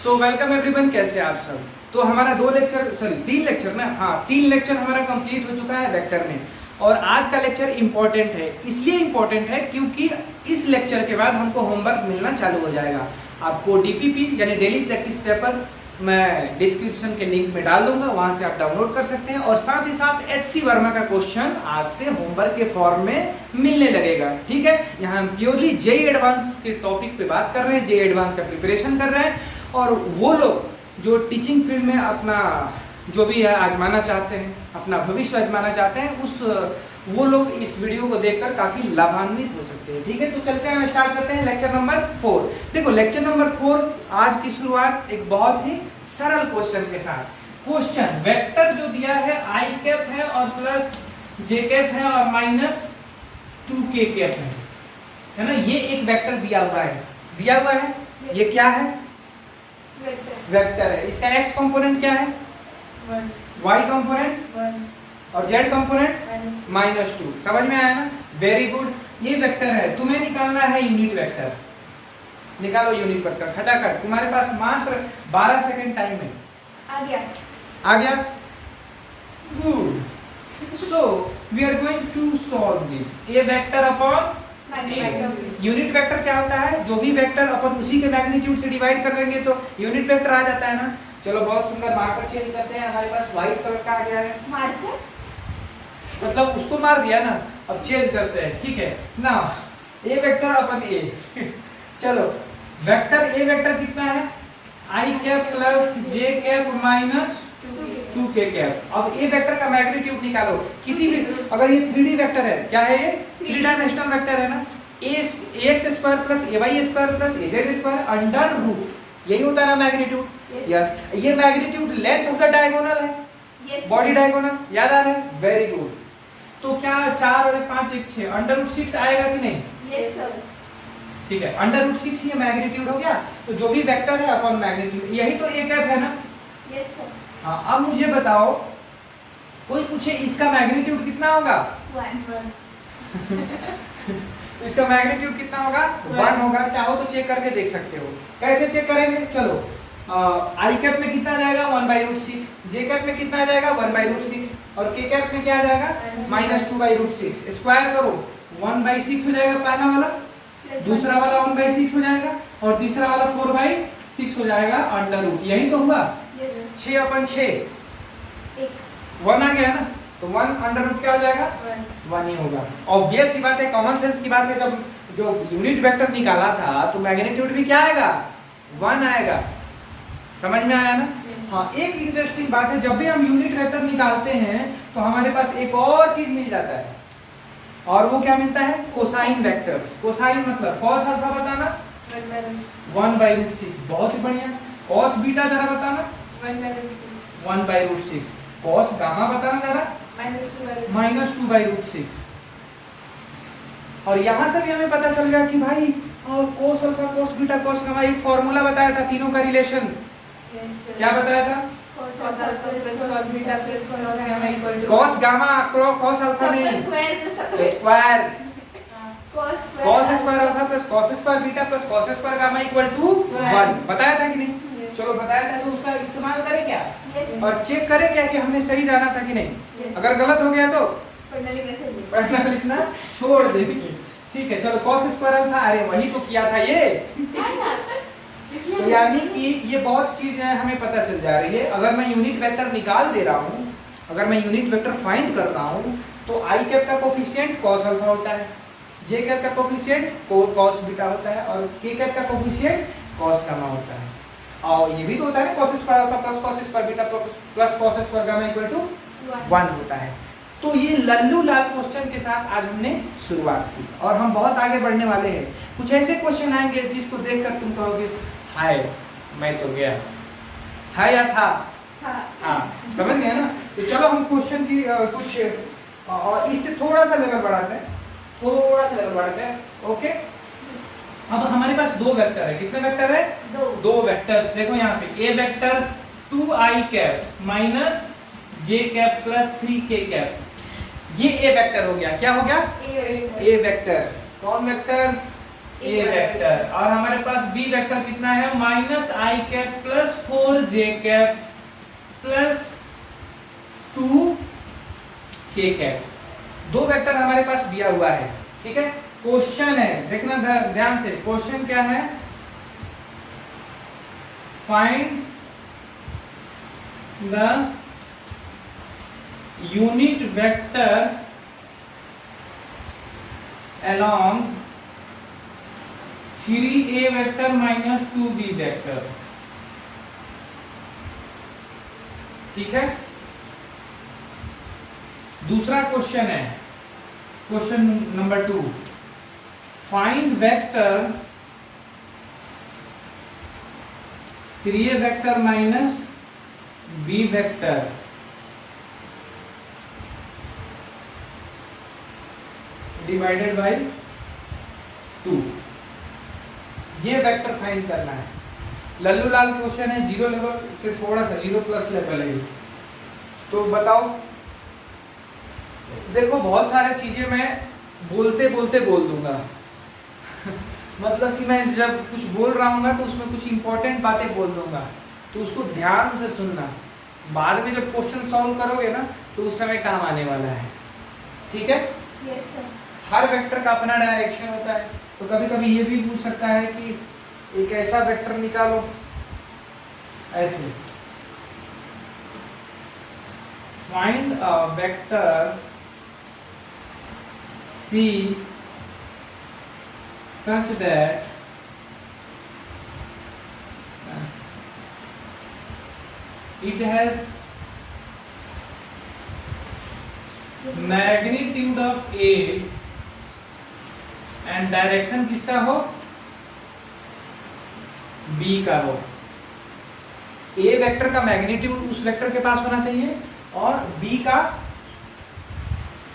So welcome everyone, कैसे आप सब। तो हमारा तीन लेक्चर हमारा कंप्लीट हो चुका है वेक्टर में। और आज का लेक्चर इंपॉर्टेंट है, इसलिए इंपॉर्टेंट है क्योंकि इस लेक्चर के बाद हमको होमवर्क मिलना चालू हो जाएगा। आपको डीपीपी यानी डेली प्रैक्टिस पेपर मैं डिस्क्रिप्शन के लिंक में डाल दूंगा, वहां से आप डाउनलोड कर सकते हैं। और साथ ही साथ HC वर्मा का क्वेश्चन आज से होमवर्क के फॉर्म में मिलने लगेगा। ठीक है, यहाँ हम प्योरली जेईई एडवांस के टॉपिक पे बात कर रहे हैं, जेईई एडवांस का प्रिपरेशन कर रहे हैं। और वो लोग जो टीचिंग फील्ड में अपना जो भी है आजमाना चाहते हैं, अपना भविष्य आजमाना चाहते हैं, वो लोग इस वीडियो को देखकर काफी लाभान्वित हो सकते हैं। ठीक है, तो चलते हैं, हम स्टार्ट करते हैं लेक्चर नंबर 4। देखो लेक्चर नंबर 4 आज की शुरुआत एक बहुत ही सरल क्वेश्चन के साथ। क्वेश्चन वेक्टर जो दिया है i कैप है और प्लस j कैप है और माइनस 2k कैप है ना। ये एक वेक्टर दिया हुआ है, ये क्या है? वेक्टर है। इसका x कंपोनेंट क्या है? 1, y कंपोनेंट 1 और z कंपोनेंट -2। समझ में आया ना? Very good. ये वेक्टर है, तुम्हें निकालना है यूनिट वेक्टर। निकालो यूनिट वेक्टर खटाखट, तुम्हारे पास मात्र 12 सेकंड टाइम है। आ गया? Good. So we are going to solve this. A vector upon unit vector क्या होता है? जो भी वेक्टर अपन उसी के मैग्नीट्यूड से डिवाइड कर देंगे तो यूनिट वेक्टर आ जाता है ना। चलो बहुत सुंदर, मार्कर चेंज करते हैं। हमारे पास व्हाइट कलर का आ गया है, मार्कर मतलब उसको मार दिया ना, अब चेंज करते हैं। ठीक है ना, ए वेक्टर अपन ए चलो वेक्टर ए वेक्टर कितना है? I cap plus J cap minus 2k cap. अब ए वेक्टर का मैग्नीट्यूड निकालो। किसी भी, अगर ये 3D वेक्टर है, क्या है ये? 3 डायमेंशनल वेक्टर है ना। ax square plus ay square plus az square under root, यही होता है ना मैग्नीट्यूड। यस, ये magnitude length of the diagonal है, बॉडी डायगोनल, याद आ रहा है? Very good. तो क्या 4 और 5 1 6 अंडर रूट 6 आएगा कि नहीं? Yes sir. ठीक है, अंडर रूट 6 ये मैग्नीट्यूड हो गया। तो जो भी वेक्टर है अपॉन मैग्नीट्यूड, यही तो ए कैप है ना। Yes sir. हाँ, अब मुझे बताओ, कोई पूछे इसका मैग्नीट्यूड कितना होगा? 1 इसका मैग्नीट्यूड कितना होगा? 1 होगा। चाहो तो चेक करके देख सकते हो। कैसे चेक करेंगे? चलो आई कैप में कितना आ जाएगा? 1/√6। जे कैप में कितना आ जाएगा? 1/√6। और के कैप में क्या आ जाएगा? -2/√6। स्क्वायर करो, 1/6 हो जाएगा पहला वाला, दूसरा वाला 1/6 हो जाएगा और तीसरा वाला 4/6 हो जाएगा अंडर रूट। यही तो हुआ। 6/6 1 आ गया ना, तो 1 अंडर रूट क्या हो जाएगा? 1 ही होगा। ऑब्वियस सी बात है, कॉमन सेंस की बात है। जब जो यूनिट वेक्टर निकाला था तो मैग्नीट्यूड भी क्या आएगा? 1 आएगा। समझ में आया ना? हाँ, एक इंटरेस्टिंग बात है, जब भी हम यूनिट वेक्टर निकालते हैं तो हमारे पास एक और चीज मिल जाता है, और वो क्या मिलता है? Cosine vectors. कोसाइन मतलब कॉस अल्फा बताना 1/√6, बहुत ही बढ़िया। कॉस बीटा जरा बताना 1/√6। कॉस गामा बताना जरा -2/√6। और यहां से भी हमें पता चल गया कि भाई cos alpha cos beta cos gamma, एक फार्मूला बताया था तीनों का रिलेशन। क्या बताया था? कॉस गामा कॉस अल्फा नहीं, square cos square alpha plus cos square beta plus cos square gamma equal to 1। बताया था कि नहीं? चलो बताया था, तो उसका इस्तेमाल करें क्या? और चेक करें क्या कि हमने सही जाना था कि नहीं। अगर गलत हो गया तो पढ़ना लिखना छोड़ देंगे। ठीक है, चलो कॉस स्क्वायर अल्फा, अरे वही तो किया था ये। तो यानी कि ये बहुत चीजें हमें पता चल जा रही है। अगर मैं यूनिट वेक्टर निकाल दे रहा हूँ, अगर मैं यूनिट वेक्टर फाइंड कर रहा हूँ, तो आई कैप का कोफिशिएंट कॉस अल्फा होता है, जे कैप का कोफिशिएंट कॉस बीटा होता है और के कैप का कोफिशिएंट कॉस गामा होता है। और ये भी तो होता है cos square alpha plus cos square beta plus cos square gamma equal to 1 होता है। तो ये लल्लू लाल क्वेश्चन के साथ आज हमने शुरुआत की और हम बहुत आगे बढ़ने वाले हैं। कुछ ऐसे क्वेश्चन आएंगे जिसको देखकर तुम कहोगे हाय मैं तो गया, है या था? हाँ, समझ गए ना? तो चलो हम क्वेश्चन की कुछ और इससे थोड़ा सा लेवल बढ़ाते हैं, ओके। अब हमारे पास 2 वेक्टर है। कितने वेक्टर है? 2 वेक्टर्स। देखो यहाँ पे A vector 2i cap minus J cap plus 3k cap, ये ए वेक्टर हो गया। क्या हो गया? A vector. कौन वेक्टर? ए वेक्टर, और हमारे पास बी वेक्टर कितना है, minus I cap plus 4j cap plus 2 K cap. दो वेक्टर हमारे पास दिया हुआ है, ठीक है। क्वेश्चन है, देखना ध्यान से, क्वेश्चन क्या है, find the unit vector along 3a vector minus 2b vector, ठीक है। दूसरा क्वेश्चन है, question number 2, find vector 3a vector minus b vector divided by 2। ये वेक्टर फाइंड करना है। लल्लू लाल क्वेश्चन है, 0 लेवल से थोड़ा सा 0 प्लस लेवल है। तो बताओ, देखो बहुत सारे चीजें मैं बोलते बोलते बोल दूंगा मतलब कि मैं जब कुछ बोल रहा हूँ तो उसमें कुछ इंपॉर्टेंट बातें बोल दूंगा, तो उसको ध्यान से सुनना। बाद में जब क्वेश्चन सॉल्व करोगे ना तो उस समय काम आने वाला है, ठीक है। Yes sir. हर वेक्टर का अपना डायरेक्शन होता है, तो कभी कभी ये भी पूछ सकता है कि एक ऐसा वेक्टर निकालो ऐसे, find a vector C such that it has magnitude of A and direction किसका हो, B का हो। A वेक्टर का मैग्नीट्यूड उस वेक्टर के पास होना चाहिए और B का,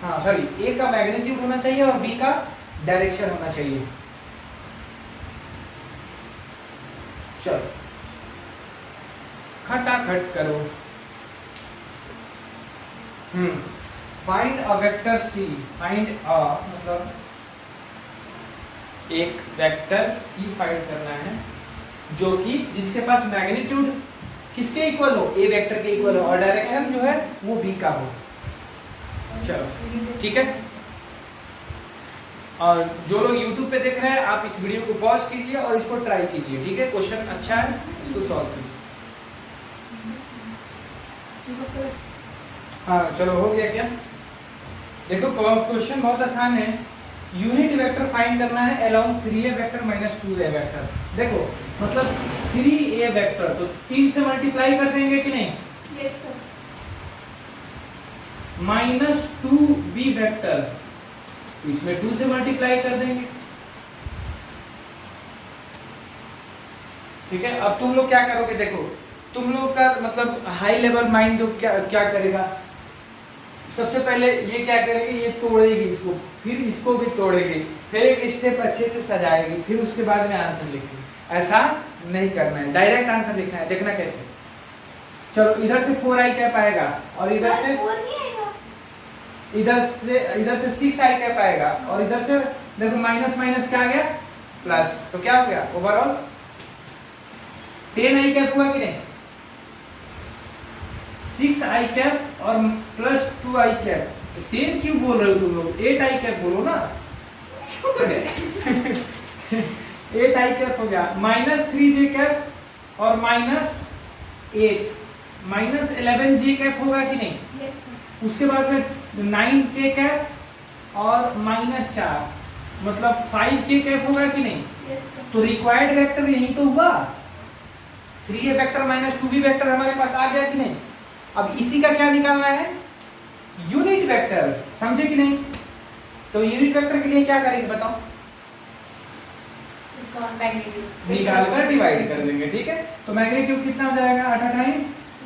हाँ सॉरी, A का मैग्नीट्यूड होना चाहिए और B का डायरेक्शन होना चाहिए। चलो खटाखट करो। Find a vector C, find a मतलब एक वेक्टर C फाइंड करना है जो कि जिसके पास मैग्नीट्यूड किसके इक्वल हो, A वेक्टर के इक्वल हो, और डायरेक्शन जो है वो B का हो। चलो ठीक है। और जो लोग YouTube पे देख रहे हैं आप इस वीडियो को पॉज कीजिए और इसको ट्राई कीजिए, ठीक है। क्वेश्चन अच्छा है, इसको सॉल्व कीजिए। हाँ चलो हो गया क्या। देखो क्वेश्चन बहुत आसान है, यूनिट वेक्टर फाइंड करना है along 3a vector minus 2a vector. देखो मतलब 3a वेक्टर तो 3 से मल्टीप्लाई कर देंगे कि नहीं, yes sir. Minus 2b vector इसमें 2 से मल्टीप्लाई कर देंगे, ठीक है। अब तुम लोग क्या करोगे, देखो तुम लोग का मतलब हाई लेवल माइंड जो क्या करेगा, सबसे पहले ये क्या करेगी, ये तोड़ेगी इसको, फिर इसको भी तोड़ेगी, फिर एक स्टेप अच्छे से सजाएगी, फिर उसके बाद में आंसर लिखेगी। ऐसा नहीं करना है, डायरेक्ट आंसर लिखना है। देखना कैसे, चलो इधर से 4i कैप आएगा और इधर से 4 नहीं आएगा, इधर से 6i कैप आएगा और इधर से देखो माइनस माइनस क्या आ गया प्लस, तो क्या हो गया ओवरऑल 10i कैप हुआ कि नहीं, 6i कैप और प्लस 2i कैप। 10 क्यों बोल रहे हो तुम लोग, 8i कैप बोलो ना 8i कैप हो गया, माइनस 3j कैप और माइनस 8, माइनस 11j कैप होगा कि नहीं। Yes sir. उसके बाद में 9k कैप और माइनस 4 मतलब 5k कैप होगा कि नहीं। Yes sir. तो रिक्वायर्ड वेक्टर यही तो हुआ, 3a vector minus 2b vector हमारे पास आ गया कि नहीं। अब इसी का क्या निकालना है, यूनिट वेक्टर, समझे कि नहीं। तो यूनिट वेक्टर के लिए क्या करेंगे बताओ, इसका मैग्नीट्यूड निकाल कर डिवाइड कर देंगे, ठीक है। तो मैग्नीट्यूड कितना हो जाएगा, 8 8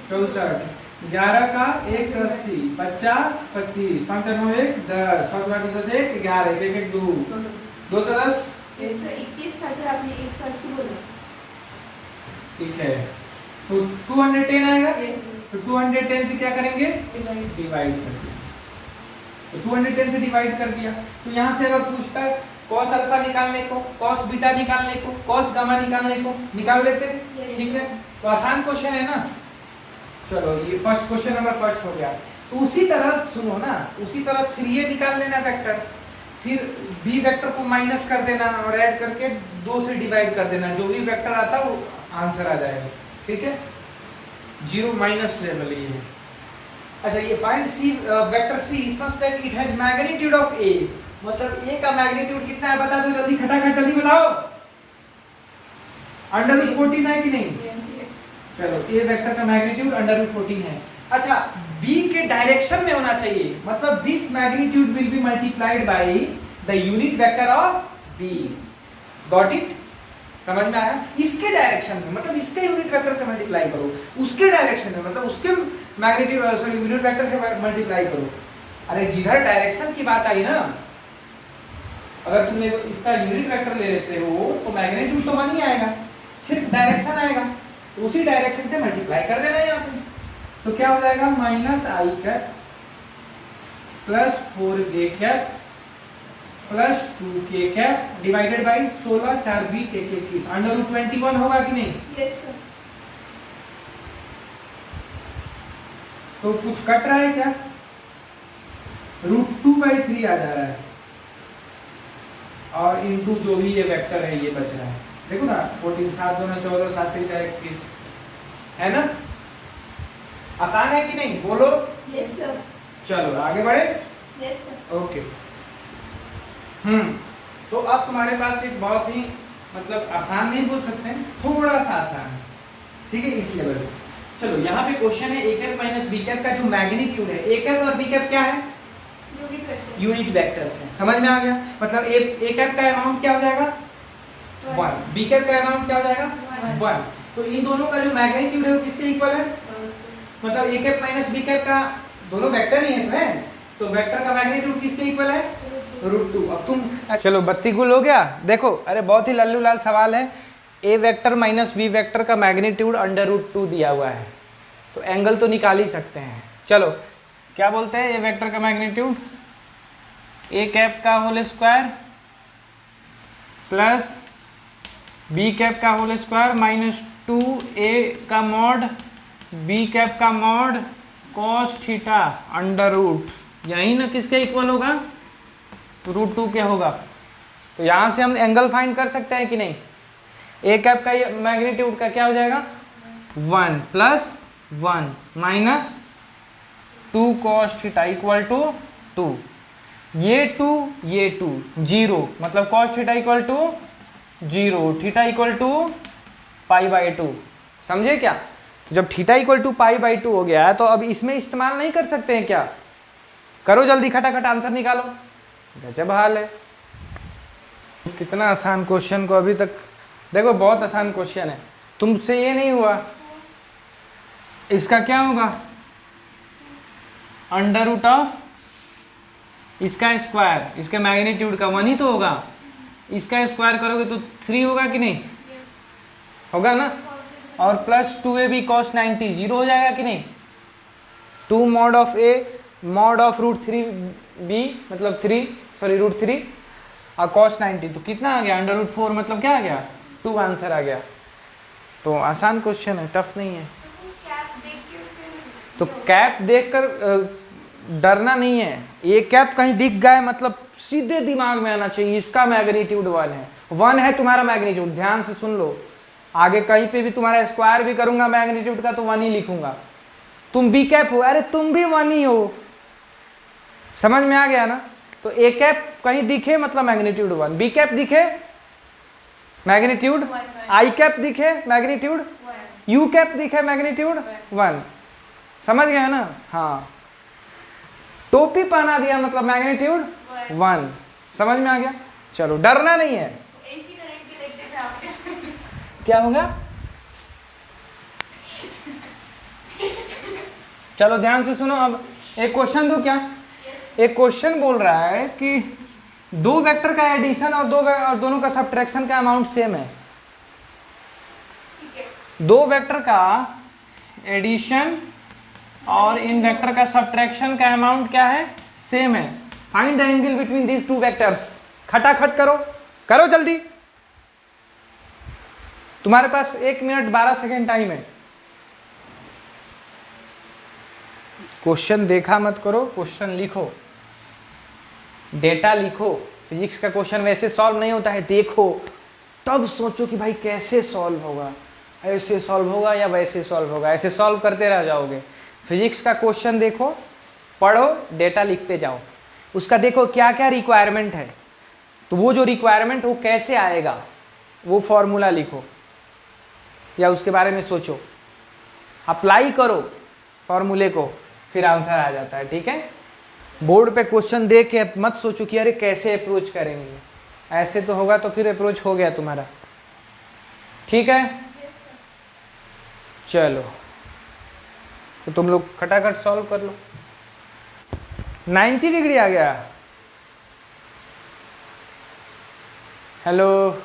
64, 11 का 180, 50 25, 5 9 1 10, 7 8 10 1 11, 1 1 2 210, यस सर। 21 था सर, आपने 180 बोला, ठीक है। तो 210 आएगा, यस सर। तो 210 से क्या करेंगे, डिवाइड डिवाइड कर दिया। तो 210 से डिवाइड कर दिया, तो यहाँ से अगर पूछता है कॉस अल्फा निकालने को, कॉस बीटा निकालने को, कॉस गामा निकालने को, निकाल लेते। ठीक है, तो आसान क्वेश्चन है ना। चलो ये फर्स्ट क्वेश्चन नंबर फर्स्ट हो गया। तो उसी तरह सुनो ना, उसी तरह 3a निकाल लेना वेक्टर, फिर b वेक्टर को माइनस कर देना और ऐड करके 2 से डिवाइड कर देना, जो भी वेक्टर आता वो आंसर आ जाएगा। ठीक है, 0 माइनस लेवल ये है। अच्छा, ये find c vector c such that it has magnitude of a, मतलब a का मैग्नीट्यूड कितना है बता दो जल्दी, खटाखट जल्दी बताओ। अंडर 14 है कि नहीं? चलो, a वेक्टर का मैग्नीट्यूड अंडर 14 है। अच्छा, b के डायरेक्शन में होना चाहिए, मतलब this magnitude will be multiplied by the unit vector of b। Got it? समझ में आया? इसके डायरेक्शन में मतलब इसके यूनिट वेक्टर से मल्टीप्लाई करो, उसके डायरेक्शन में मतलब उसके मैग्नीट्यूड सॉरी यूनिट वेक्टर से मल्टीप्लाई करो। अरे जिधर डायरेक्शन की बात आई ना, अगर तुम इसका यूनिट वेक्टर ले लेते हो तो मैग्नीट्यूड तो 1 ही आएगा, सिर्फ डायरेक्शन आएगा, तो उसी डायरेक्शन से मल्टीप्लाई कर देना यहाँ पे। तो क्या हो जाएगा, minus I cap plus 4j cap plus 2k cap divided by 16 4 20 1 21 under root 21 होगा कि नहीं? Yes sir. तो कुछ कट रहा है क्या? √2/3 आ जा रहा है और इनटू जो भी ये वेक्टर है ये बच रहा है। देखो ना, 14 7 2 14 7 3 21 है ना? आसान है कि नहीं? बोलो। Yes sir. चलो आगे बढ़े। Yes sir. ओके। तो अब तुम्हारे पास एक बहुत ही मतलब आसान नहीं बोल सकते हैं, थोड़ा सा आसान है। ठीक है, इस लेवल पे। चलो यहाँ पे क्वेश्चन है a cap minus b cap का जो मैग्नीट्यूड है, a कैप और b कैप क्या है? यूनिट वेक्टर्स है। समझ में आ गया? मतलब a कैप का अमाउंट क्या हो जाएगा? 1। b कैप का अमाउंट क्या हो जाएगा? 1। तो इन दोनों का जो मैग्नीट्यूड है वो किसके इक्वल है? मतलब a cap minus b cap का दोनों वेक्टर ही है तो है, तो वेक्टर का मैग्नीट्यूड किसके इक्वल है? √2। अब तुम चलो बत्ती गुल हो गया। देखो, अरे बहुत ही लल्लू लाल सवाल है। a vector minus b vector का मैग्नीट्यूड अंडर √2 दिया हुआ है, तो एंगल तो निकाल ही सकते हैं। चलो क्या बोलते हैं, a वेक्टर का मैग्नीट्यूड a कैप का whole square plus b cap का होल स्क्वायर माइनस 2a का मॉड b कैप का mod cos theta under root, यही ना किसके इक्वल होगा? √2 के होगा। तो यहाँ से हम एंगल फाइंड कर सकते हैं कि नहीं? a कैप का मैग्नीट्यूड का क्या हो जाएगा? 1 plus 1 minus 2 cos theta equal to 2। ये 2 0, मतलब cos theta equal to 0, theta equal to π/2। समझे क्या? तो जब थीटा इक्वल टू π/2 हो गया है तो अब इसमें इस्तेमाल नहीं कर सकते हैं क्या? करो जल्दी, खटाखट आंसर निकालो। गजब हाल है। कितना आसान क्वेश्चन को अभी तक देखो, बहुत आसान क्वेश्चन है। तुमसे ये नहीं हुआ, इसका क्या होगा? अंडर रूट ऑफ इसका स्क्वायर, इसके मैग्नीट्यूड का 1 ही तो होगा। इसका स्क्वायर करोगे तो 3 होगा कि नहीं? होगा ना। और प्लस 2ab cos 90 0 हो जाएगा कि नहीं? 2 mod of a mod of √3b मतलब √3 और cos 90, तो कितना आ गया? अंडर √4 मतलब क्या आ गया? 2 आंसर आ गया। तो आसान क्वेश्चन है, टफ नहीं है। तो कैप देखकर डरना नहीं है। ये कैप कहीं दिख गए मतलब सीधे दिमाग में आना चाहिए, इसका मैग्नीट्यूड 1 है। 1 है तुम्हारा मैग्नीट्यूड, ध्यान से सुन लो। आगे कहीं पे भी तुम्हारा स्क्वायर भी करूंगा मैग्नीट्यूड का तो 1 ही लिखूंगा। तुम बी कैप हो, अरे तुम भी 1 ही हो। समझ में आ गया ना? तो ए कैप कहीं दिखे मतलब मैग्नीट्यूड 1, बी कैप दिखे मैग्नीट्यूड, आई कैप दिखे मैग्नीट्यूड, यू कैप दिखे मैग्नीट्यूड 1। समझ गया ना? हाँ, टोपी पहना दिया मतलब मैग्नीट्यूड 1। समझ में आ गया? चलो डरना नहीं है। क्या होगा? चलो ध्यान से सुनो। अब एक क्वेश्चन दो क्या? एक क्वेश्चन बोल रहा है कि 2 वेक्टर का एडिशन और दोनों का सब्ट्रैक्शन का अमाउंट सेम है। 2 वेक्टर का एडिशन और इन वेक्टर का सब्ट्रैक्शन का अमाउंट क्या है? सेम है। Find the angle between these 2 vectors. खटाखट करो, करो जल्दी, तुम्हारे पास 1 मिनट 12 सेकेंड टाइम है। क्वेश्चन देखा मत करो, क्वेश्चन लिखो, डेटा लिखो। फिजिक्स का क्वेश्चन वैसे सॉल्व नहीं होता है, देखो तब सोचो कि भाई कैसे सॉल्व होगा, ऐसे सॉल्व होगा या वैसे सॉल्व होगा, ऐसे सॉल्व करते रह जाओगे। फिजिक्स का क्वेश्चन देखो, पढ़ो, डेटा लिखते जाओ, उसका देखो क्या क्या रिक्वायरमेंट है, तो वो जो रिक्वायरमेंट वो कैसे आएगा, वो फॉर्मूला लिखो या उसके बारे में सोचो, अप्लाई करो फॉर्मूले को, फिर आंसर आ जाता है। ठीक है, बोर्ड पे क्वेश्चन देख के मत सोचो कि अरे कैसे अप्रोच करेंगे, ऐसे तो होगा तो फिर अप्रोच हो गया तुम्हारा। ठीक है, चलो तो तुम लोग खटाखट सॉल्व कर लो। 90 डिग्री आ गया, हेलो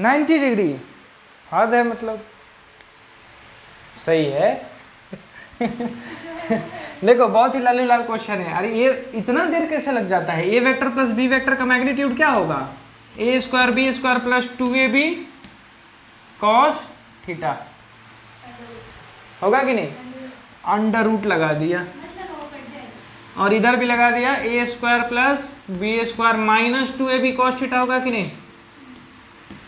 90 डिग्री हद है, मतलब सही है। देखो बहुत ही लाल लाल क्वेश्चन है। अरे ये इतना देर कैसे लग जाता है? A vector plus B vector का मैग्नीट्यूड क्या होगा? A square B square plus 2ab cos theta होगा कि नहीं? अंडर रूट लगा दिया और इधर भी लगा दिया, A square plus B square minus 2ab cos theta होगा कि नहीं?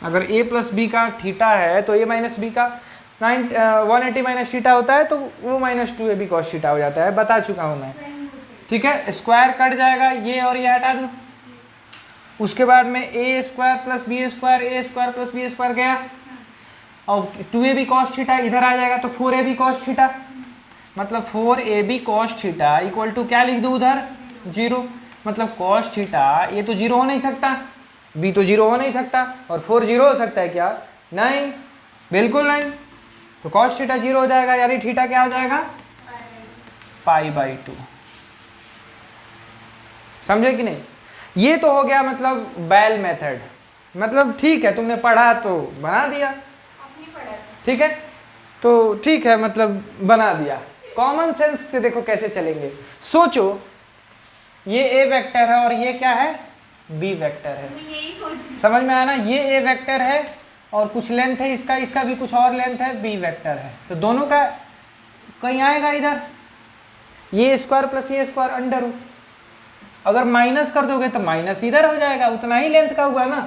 अगर a प्लस बी का थीटा है तो a माइनस बी का 180 माइनस थीटा होता है, तो वो माइनस 2ab कॉस थीटा हो जाता है, बता चुका हूँ मैं। ठीक है, स्क्वायर कट जाएगा, ये और ये हटा दो। उसके बाद में a square plus B square, A square plus B square गया और 2ab कॉस थीटा इधर आ जाएगा, तो 4ab कॉस थीटा, मतलब 4ab cos theta equal to क्या लिख दूँ उधर? 0। मतलब कॉस थीटा ये तो 0 हो नहीं सकता, b तो 0 हो नहीं सकता, और 4 0 हो सकता है क्या? नहीं, बिल्कुल नहीं। तो कॉस थीटा 0 हो जाएगा, यानी थीटा क्या हो जाएगा? π/2। समझे कि नहीं? ये तो हो गया मतलब बेल मेथड, मतलब ठीक है तुमने पढ़ा तो बना दिया, ठीक है तो ठीक है, मतलब बना दिया। कॉमन सेंस से देखो कैसे चलेंगे, सोचो ये ए वेक्टर है और ये क्या है? बी वेक्टर है। यही सोच, समझ में आया ना? ये ए वेक्टर है और कुछ लेंथ है इसका, इसका भी कुछ और लेंथ है, बी वेक्टर है, तो दोनों का कहीं आएगा इधर, ये स्क्वायर प्लस ये स्क्वायर अंडर रूट। अगर माइनस कर दोगे तो माइनस इधर हो जाएगा, उतना ही लेंथ का हुआ ना,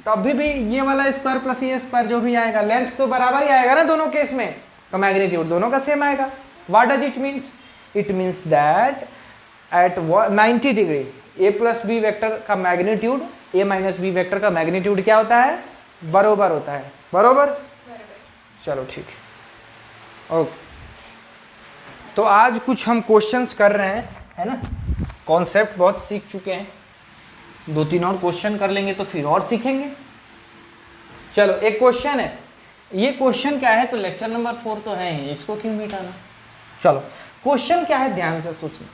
तो अभी भी ये वाला स्क्वायर प्लस ये स्क्वायर जो भी आएगा, लेंथ तो बराबर ही आएगा ना दोनों केस में, तो मैग्नीट्यूड दोनों का सेम आएगा। What does it means? It means that at 90 degree A plus B vector का magnitude A minus B vector का मैग्नीट्यूड क्या होता है? बरोबर होता है। बरोबर? चलो ठीक है, ओके। तो आज कुछ हम क्वेश्चंस कर रहे हैं, है ना? कॉन्सेप्ट बहुत सीख चुके हैं, 2-3 और क्वेश्चन कर लेंगे तो फिर और सीखेंगे। चलो एक क्वेश्चन है, ये क्वेश्चन क्या है? तो लेक्चर नंबर 4 तो है ही, इसको क्यों मिटाना? चलो क्वेश्चन क्या है ध्यान से सोचना।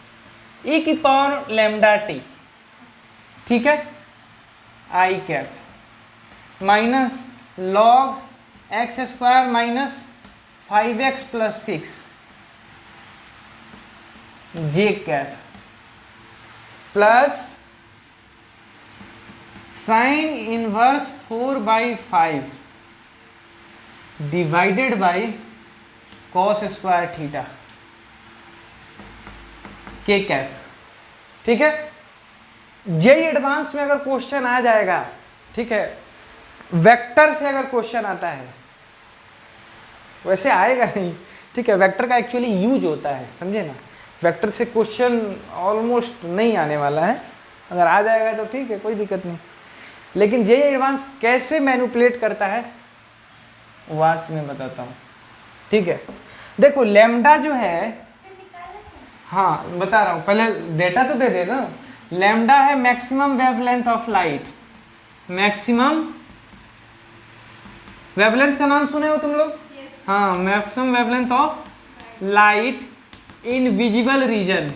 ए की पावर लैम्डा टी, ठीक है, I cap minus log X square minus 5x plus 6 J cap plus sine inverse 4/5 divided by cos square theta K cap. ठीक है, जेई एडवांस में अगर क्वेश्चन आ जाएगा, ठीक है, वेक्टर से अगर क्वेश्चन आता है, वैसे आएगा नहीं, ठीक है, वेक्टर का एक्चुअली यूज होता है, समझे ना? वेक्टर से क्वेश्चन ऑलमोस्ट नहीं आने वाला है, अगर आ जाएगा तो ठीक है, कोई दिक्कत नहीं। लेकिन जेई एडवांस कैसे मैनिपुलेट करता है वो आज तुम्हें बताता हूँ, ठीक है? देखो लैम्डा जो है, हाँ बता रहा हूँ, पहले डेटा तो दे देना। लैम्डा है maximum wavelength of light, maximum wavelength का नाम सुने हो तुम लोग? हाँ, maximum wavelength of light in visible region,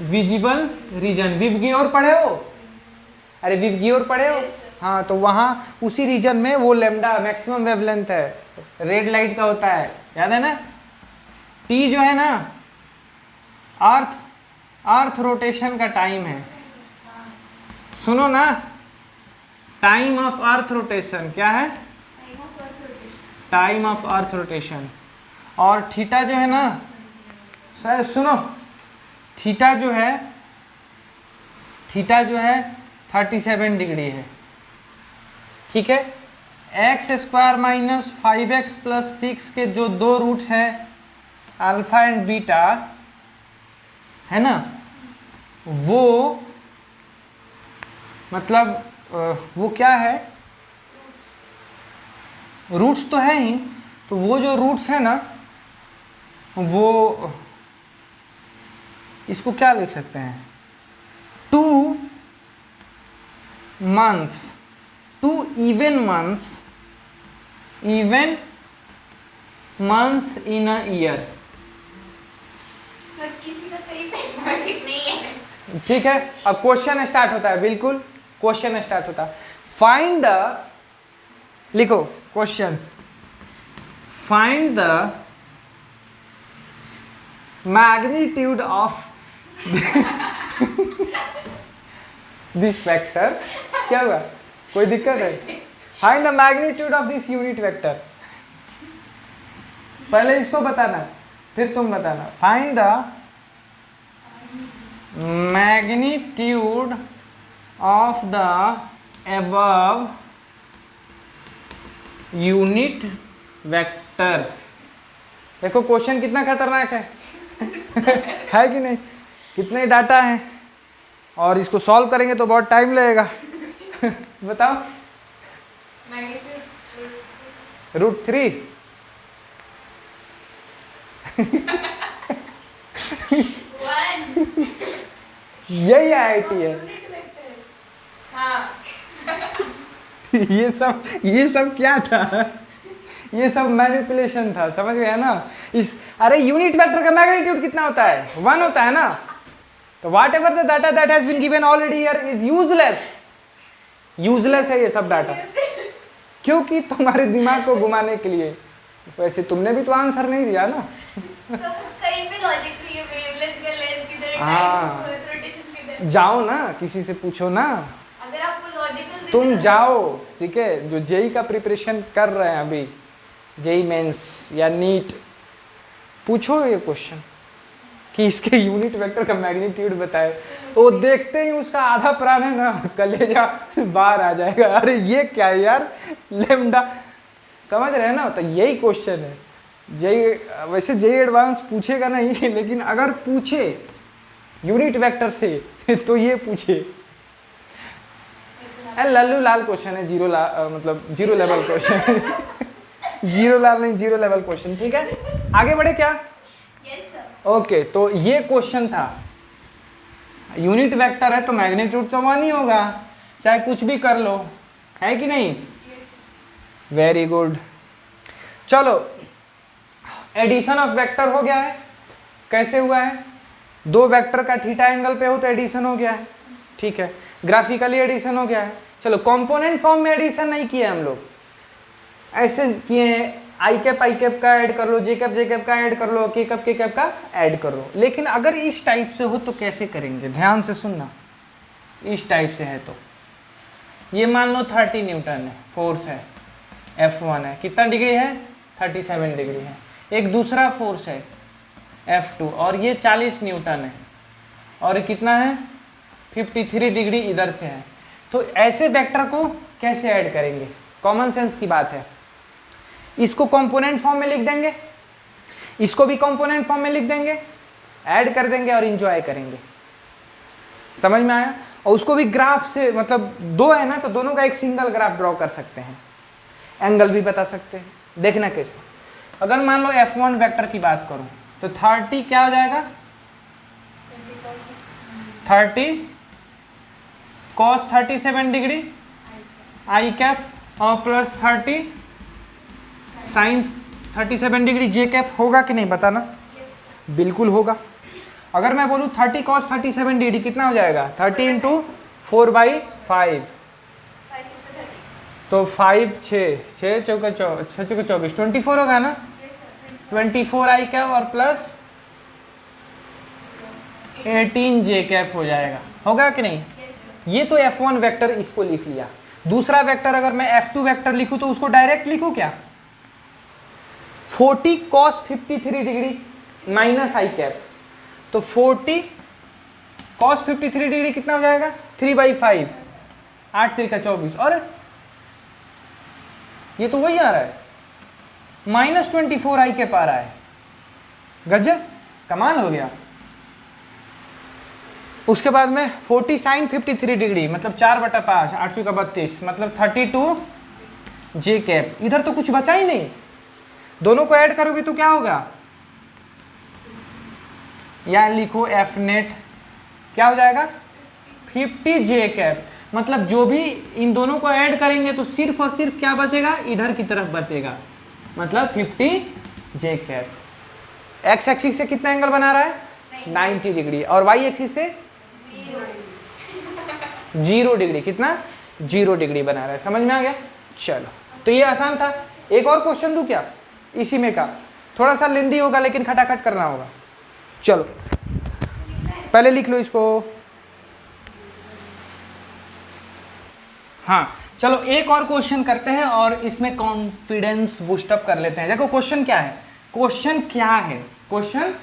visible region, विवगियोर पढ़े हो? अरे विवगियोर पढ़े हो? हाँ, तो वहाँ उसी रीजन में वो लैम्डा मैक्सिमम वेवलेंथ है, रेड लाइट का होता है, याद है ना? टी जो है ना अर्थ रोटेशन का टाइम है, सुनो ना, टाइम ऑफ अर्थ रोटेशन क्या है? Time of earth rotation. और थीटा जो है ना, शायद सुनो, थीटा जो है 37 डिग्री है, ठीक है। X square minus 5x plus 6 के जो दो रूट्स हैं अल्फा एंड बीटा है ना, वो मतलब वो क्या है, रूट्स तो है ही, तो वो जो रूट्स है ना, वो इसको क्या लिख सकते हैं, 2 months, 2 even months in a year। Sir किसी का कहीं पे लॉजिक नहीं है। ठीक है, अब क्वेश्चन स्टार्ट होता है, बिल्कुल क्वेश्चन स्टार्ट होता है। फाइंड द, लिखो question, find the magnitude of this vector. क्या हुआ, कोई दिक्कत है? Find the magnitude of this unit vector. पहले इसको बताना, फिर तुम बताना। Find the magnitude of the above unit vector. देखो क्वेश्चन कितना खतरनाक है है कि नहीं? कितने डाटा हैं और इसको सॉल्व करेंगे तो बहुत टाइम लगेगा बताओ। √3 यही IIT है। ये सब क्या था? ये सब मैनिपुलेशन था, समझ गया ना? अरे यूनिट वेक्टर का मैग्नीट्यूड कितना होता है? 1 होता है ना। तो whatever the data that has been given already here is useless है ये सब डाटा, क्योंकि तुम्हारे दिमाग को घुमाने के लिए। वैसे तुमने भी तो आंसर नहीं दिया ना। कहीं पे लॉजिक नहीं है, वेवलेंथ का लेंथ किधर है, हाँ, रोटेशन किधर। जाओ ना, किसी से पूछो ना। अगर आपको लॉजिकल तुम जाओ, ठीक है, जो जेई का प्रिपरेशन कर रहे हैं अभी, जेई मेंस या नीट, पूछो ये क्वेश्चन कि इसके यूनिट वेक्टर का मैग्नीट्यूड बताए। वो देखते ही उसका आधा प्राण है ना, कलेजा बाहर आ जाएगा। अरे ये क्या है यार, लेमडा, समझ रहे हैं ना? तो यही क्वेश्चन है जेई। वैसे जेई एडवांस पूछेगा नहीं, लेकिन अगर पूछे यूनिट वेक्टर से तो ये पूछे। लल्लू लाल क्वेश्चन है, मतलब जीरो लेवल क्वेश्चन जीरो लाल नहीं, जीरो लेवल क्वेश्चन। ठीक है, आगे बढ़े क्या? Yes sir. ओके, तो ये क्वेश्चन था। यूनिट वेक्टर है तो मैग्नीट्यूड तो 1 ही होगा, चाहे कुछ भी कर लो, है कि नहीं? Very good. चलो, एडिशन ऑफ वेक्टर हो गया है। कैसे हुआ है? दो वेक्टर का थीटा एंगल पे हो तो एडिशन हो गया है, ठीक है। ग्राफिकली एडिशन हो गया है। चलो, कंपोनेंट फॉर्म में एडिशन नहीं किए हम लोग, ऐसे किए हैं, आई कैप का ऐड कर लो, जे कैप का ऐड कर लो, के कैप का ऐड कर लो। लेकिन अगर इस टाइप से हो तो कैसे करेंगे? ध्यान से सुनना। इस टाइप से है तो ये मान लो 30 न्यूटन है, फोर्स है, F1 है, कितना डिग्री है? 37 डिग्री है। एक दूसरा फोर्स है F2 और ये 40 न्यूटन है, और कितना है? 53 डिग्री इधर से है। तो ऐसे वेक्टर को कैसे ऐड करेंगे? कॉमन सेंस की बात है। इसको कंपोनेंट फॉर्म में लिख देंगे, इसको भी कंपोनेंट फॉर्म में लिख देंगे, ऐड कर देंगे और एंजॉय करेंगे। समझ में आया? और उसको भी ग्राफ से, मतलब दो है ना, तो दोनों का एक सिंगल ग्राफ ड्रॉ कर सकते हैं, एंगल भी बता सकते हैं। देखना कैसे। अगर मान लो F1 वेक्टर की बात करूं तो 30 क्या हो जाएगा? 30 cos 37 डिग्री आई कैप और प्लस 30 साइन 37 डिग्री जे कैप। होगा कि नहीं बताना? बिल्कुल होगा। अगर मैं बोलूँ 30 cos 37 डिग्री कितना हो जाएगा? 30 इंटू 4/5, तो 5 6 चौका 24 24 होगा ना? 24 आई कैप और प्लस 18 जे कैप हो जाएगा। होगा कि नहीं? ये तो F1 वेक्टर इसको लिख लिया। दूसरा वेक्टर अगर मैं F2 वेक्टर लिखूं तो उसको डायरेक्ट लिखूं क्या, 40 cos 53 degree minus I cap, तो 40 cos 53 डिग्री कितना हो जाएगा 3/5, 8 3 का 24, और ये तो वही आ रहा है -24 आई कैप आ रहा है। गजब, कमाल हो गया। उसके बाद में 40 sin 53 डिग्री मतलब 4/5, 8 चौका 32 मतलब 32 जे कैप। इधर तो कुछ बचा ही नहीं, दोनों को ऐड करोगे तो क्या होगा, या लिखो एफ नेट क्या हो जाएगा 50 जे कैप। मतलब जो भी इन दोनों को ऐड करेंगे तो सिर्फ और सिर्फ क्या बचेगा, इधर की तरफ बचेगा, मतलब 50 जे कैप। एक्स एक्सिस से कितना एंगल बना रहा है 90 डिग्री, और वाई एक्सिस से 0 डिग्री, कितना 0 डिग्री बना रहा है। समझ में आ गया। चलो, तो ये आसान था। एक और क्वेश्चन दूं क्या इसी में का, थोड़ा सा लेंदी होगा लेकिन खटाखट करना होगा। चलो पहले लिख लो इसको। हाँ चलो एक और क्वेश्चन करते हैं और इसमें कॉन्फिडेंस बूस्टअप कर लेते हैं। देखो क्वेश्चन क्या है, क्वेश्चन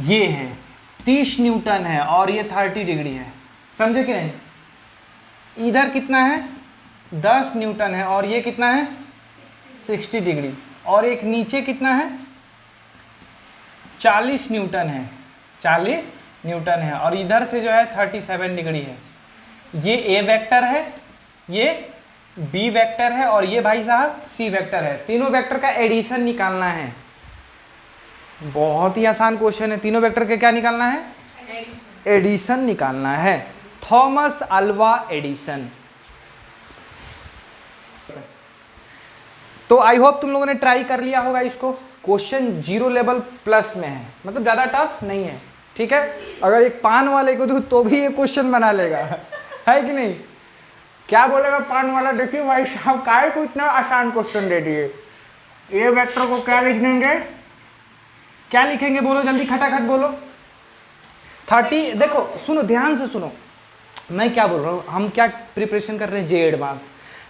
ये है 30 न्यूटन है और ये 30 डिग्री है, समझे कि नहीं। इधर कितना है 10 न्यूटन है और ये कितना है 60 डिग्री, और एक नीचे कितना है 40 न्यूटन है, 40 न्यूटन है, और इधर से जो है 37 डिग्री है। ये ए वेक्टर है, ये बी वेक्टर है, और ये भाई साहब सी वेक्टर है। तीनों वेक्टर का एडिशन निकालना है। बहुत ही आसान क्वेश्चन है। तीनों वेक्टर का क्या निकालना है, एडिशन निकालना है, थॉमस अल्वा एडिशन। तो आई होप तुम लोगों ने ट्राई कर लिया होगा इसको। क्वेश्चन 0 लेवल प्लस में है, मतलब ज़्यादा टफ नहीं है, ठीक है। अगर एक पान वाले को दूं तो भी ये क्वेश्चन बना लेगा, है कि नहीं। क्या बोलेगा पान वाला, देखिए भाई साहब काय को इतना आसान क्वेश्चन दे दिए। ये वेक्टर को क्या लिख देंगे, क्या लिखेंगे बोलो जल्दी, खटाखट बोलो। 30, देखो सुनो ध्यान से सुनो, मैं क्या बोल रहा हूँ। हम क्या प्रिपरेशन कर रहे हैं, जे एडवांस,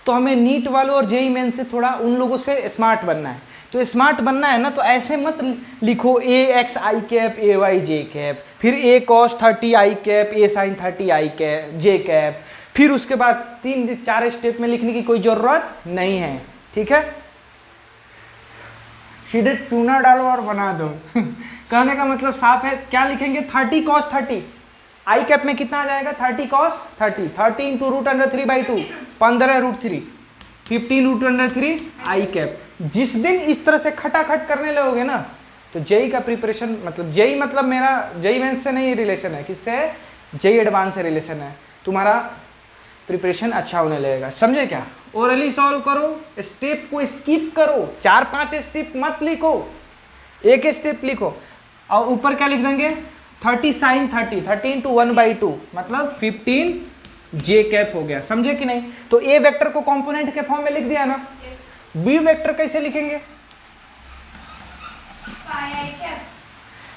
तो हमें नीट वालों और जेई मेन से थोड़ा उन लोगों से स्मार्ट बनना है। तो स्मार्ट बनना है ना, तो ऐसे मत लिखो A X I cap A Y J cap, फिर A cos 30 I cap A sine 30 I cap J cap, फिर उसके बाद 3-4 स्टेप में लिखने की कोई ज़रूरत नहीं है, ठीक है। सीधे चूना डालो और बना दो कहने का मतलब साफ है। क्या लिखेंगे 30 cos 30, आई कैप में कितना आ जाएगा 30 cos 30, 30 इंटू √3/2 15√3, 50 √3 आई कैप। जिस दिन इस तरह से खटाखट करने लगोगे ना, तो जेई का प्रिपरेशन, मतलब जेई मतलब मेरा जेई मेंस से नहीं रिलेशन है, किससे है, जेई एडवांस से रिलेशन है। तुम्हारा प्रिपरेशन अच्छा होने लगेगा, समझे क्या। ओरली सॉल्व करो, स्टेप को स्किप करो, 4-5 स्टेप मत लिखो, एक स्टेप लिखो, और ऊपर क्या लिख देंगे 30 sin 30, 30 इंटू 1/2 मतलब 15 जे कैप हो गया, समझे कि नहीं। तो ए वेक्टर को कंपोनेंट के फॉर्म में लिख दिया ना। बी वेक्टर कैसे लिखेंगे,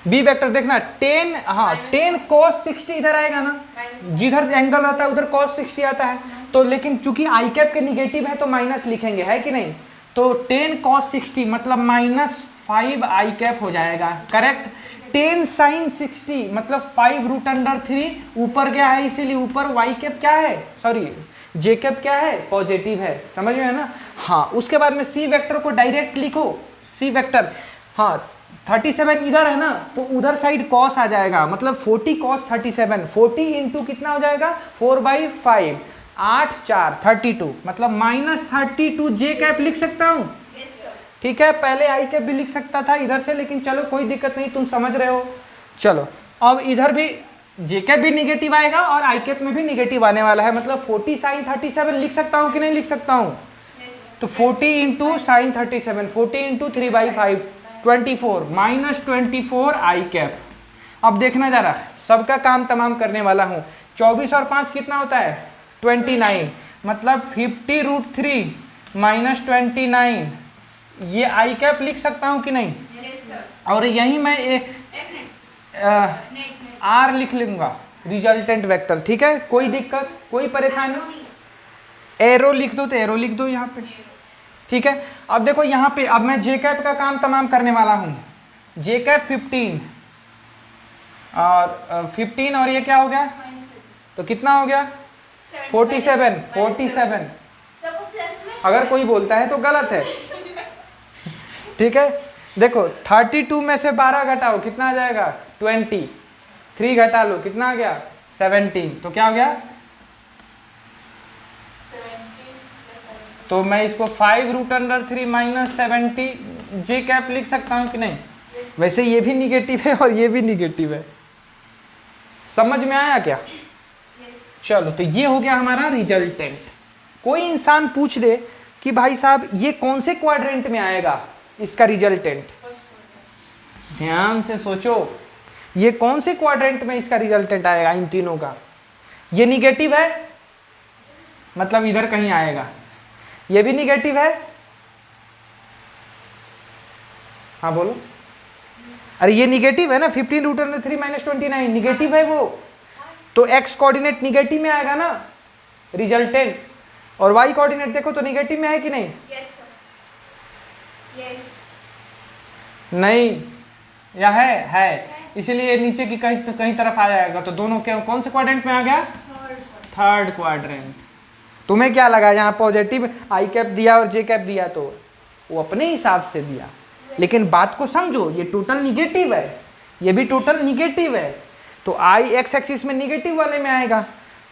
बी वेक्टर देखना 10, हाँ 10 cos 60 इधर आएगा ना, जिधर एंगल रहता है उधर cos 60 आता है। तो लेकिन चूंकि आई कैप के निगेटिव है तो माइनस लिखेंगे, है कि नहीं। तो 10 cos 60 मतलब -5 आई कैप हो जाएगा, करेक्ट। 10 sin 60 मतलब 5√3 ऊपर क्या है, इसीलिए ऊपर वाई कैप क्या है, सॉरी जे कैप क्या है, पॉजिटिव है, समझ में है ना। हाँ उसके बाद में सी वेक्टर को डायरेक्ट लिखो, सी वेक्टर, हाँ 37 इधर है ना, तो उधर साइड cos आ जाएगा, मतलब 40 cos 37, 40 इंटू कितना हो जाएगा 4/5, 8 4 32, मतलब -32 जे कैप लिख सकता हूँ, ठीक है। पहले आई कैप भी लिख सकता था इधर से, लेकिन चलो कोई दिक्कत नहीं, तुम समझ रहे हो। चलो अब इधर भी जे कैप भी निगेटिव आएगा और आई कैप में भी निगेटिव आने वाला है, मतलब 40 sin 37 लिख सकता हूँ कि नहीं लिख सकता हूँ। तो 40 इंटू sin 37, 40 इंटू 3/5 24, -24 आई कैप। अब देखना जरा, सबका काम तमाम करने वाला हूँ। 24 और 5 कितना होता है 29, मतलब 50√3 -29, ये आई कैप लिख सकता हूँ कि नहीं। और यहीं मैं एक आर लिख लूँगा, रिजल्टेंट वेक्टर। ठीक है, कोई दिक्कत, कोई परेशानी? एरो लिख दो तो एरो लिख दो यहाँ पे। ठीक है, अब देखो यहाँ पे अब मैं जे कैप का काम तमाम करने वाला हूँ। जे कैप 15 और 15 और ये क्या हो गया, तो कितना हो गया 47। 47 अगर कोई बोलता है तो गलत है। ठीक है, देखो 32 में से 12 घटाओ कितना आ जाएगा 20, 3 घटा लो कितना आ गया 17, तो क्या हो गया, तो मैं इसको 5√3 माइनस 70 जे कैप लिख सकता हूँ कि नहीं? वैसे ये भी निगेटिव है और ये भी निगेटिव है। समझ में आया क्या? चलो, तो ये हो गया हमारा रिजल्टेंट। कोई इंसान पूछ दे कि भाई साहब ये कौन से क्वाड्रेंट में आएगा इसका रिजल्टेंट, ध्यान से सोचो, ये कौन से क्वाड्रेंट में इसका रिजल्टेंट आएगा इन तीनों का? ये निगेटिव है मतलब इधर कहीं आएगा, ये भी निगेटिव है, हाँ बोलो, अरे ये निगेटिव है ना, 15√3 माइनस 29 निगेटिव है वो, तो एक्स कोऑर्डिनेट निगेटिव में आएगा ना रिजल्टेंट, और वाई कोऑर्डिनेट देखो तो निगेटिव में है कि नहीं? यस यस नहीं, या है इसलिए नीचे की कहीं तरफ आ जाएगा, तो दोनों क्या कौन से क्वाड्रेंट में आ गया? Third quadrant. तुम्हें क्या लगा यहाँ पॉजिटिव आई कैप दिया और जे कैप दिया, तो वो अपने हिसाब से दिया, लेकिन बात को समझो, ये टोटल निगेटिव है, ये भी टोटल निगेटिव है, तो आई एक्स एक्सिस में निगेटिव वाले में आएगा,